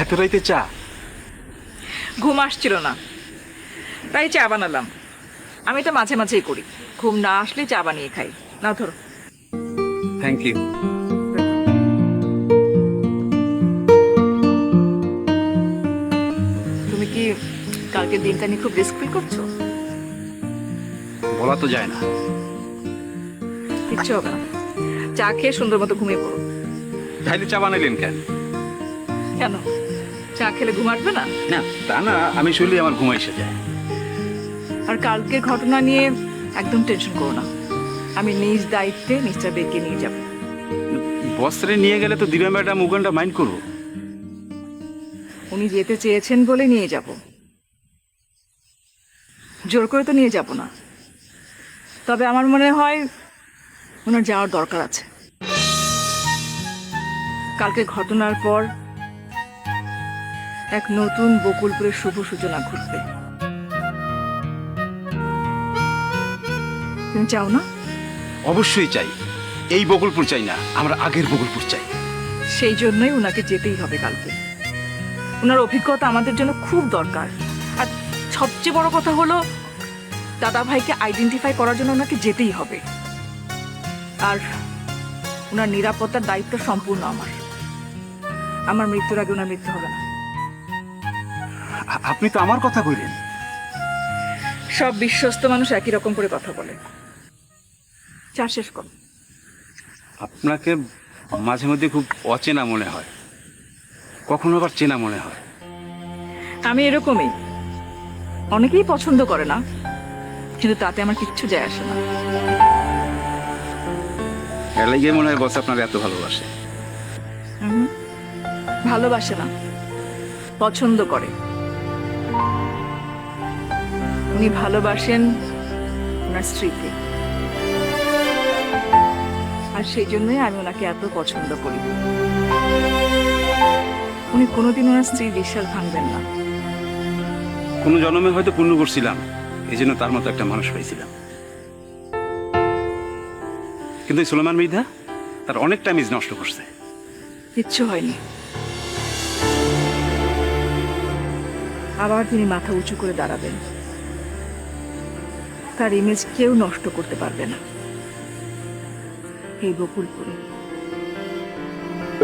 এত রাইতে চা? ঘুম আসছিল না, তাই চা বানালাম। আমি তো মাঝে মাঝেই করি, ঘুম না আসলে চা বানিয়ে খাই। নাও ধরো। Thank you. তুমি কি কালকের দিনটা নিয়ে খুব রিস্ক ফিল করছো? বলা তো যায় না। কিচ্ছু হবে না, চা খেয়ে সুন্দর মতো ঘুমিয়ে পড়ো। তাইলে চা বানাইলেন কেন? কেন, চা খেলে ঘুম আসবে না? না তা না, আমি শুনলে আমার ঘুম এসে যায়। আর কালকের ঘটনা নিয়ে একদম টেনশন করো না, আমি নিজ দায়িত্বে মিস্টার বেগকে নিয়ে যাব। বস্ত্রে নিয়ে গেলে তো দিবা ম্যাডাম উগানটা মাইন্ড করবো। উনি যেতে চেয়েছেন বলে নিয়ে যাব, জোর করে তো নিয়ে যাব না। তবে আমার মনে হয় ওনার যাওয়ার দরকার আছে। কালকে ঘটনার পর এক নতুন বকুলপুরের শুভ সূচনা ঘটবে। তুমি চাও না? অবশ্যই চাই। এই বকুলপুর চাই না, আমরা আগের বকুলপুর চাই। সেই জন্যই ওনাকে যেতেই হবে কালকে। ওনার অভিজ্ঞতা আমাদের জন্য খুব দরকার। আর সবচেয়ে বড় কথা হলো, দাদা ভাইকে আইডেন্টিফাই করার জন্য ওনাকে যেতেই হবে। আর ওনার নিরাপত্তার দায়িত্ব সম্পূর্ণ আমার। আমার মৃত্যুর আগে ওনার মৃত্যু হবে না। আপনি তো আমার কথা কইলেন। সব বিশ্বস্ত মানুষ একই রকম করে কথা বলে। চা শেষ কর। আপনাকে মাঝে মধ্যে খুব অচেনা মনে হয়, কখনো আবার চেনা মনে হয়। আমি এরকমই, অনেকেই পছন্দ করে না, কিন্তু তাতে আমার কিচ্ছু যায় আসে না। এলাইগে মনে হয় বস আপনার এত ভালোবাসে। ভালোবাসে না, পছন্দ করে। উনি ভালোবাসেন ওনার স্ত্রীকে, আর সেই জন্যই আমি ওনাকে এত পছন্দ করি। উনি কোনোদিন ওনার স্ত্রীর বিশ্বাস ভাঙবেন না। কোনো জন্মে হয়তো পূর্ণ করছিলাম, এই জন্য তার মতো একটা মানুষ পাইছিলাম। কিন্তু এই সুলেমান মৃধা তার অনেক টাইম নষ্ট করছে। কিচ্ছু হয়নি, আবার তিনি মাথা উঁচু করে দাঁড়াবেন। তার ইমেজ কেউ নষ্ট করতে পারবে না এই বকুলপুরে।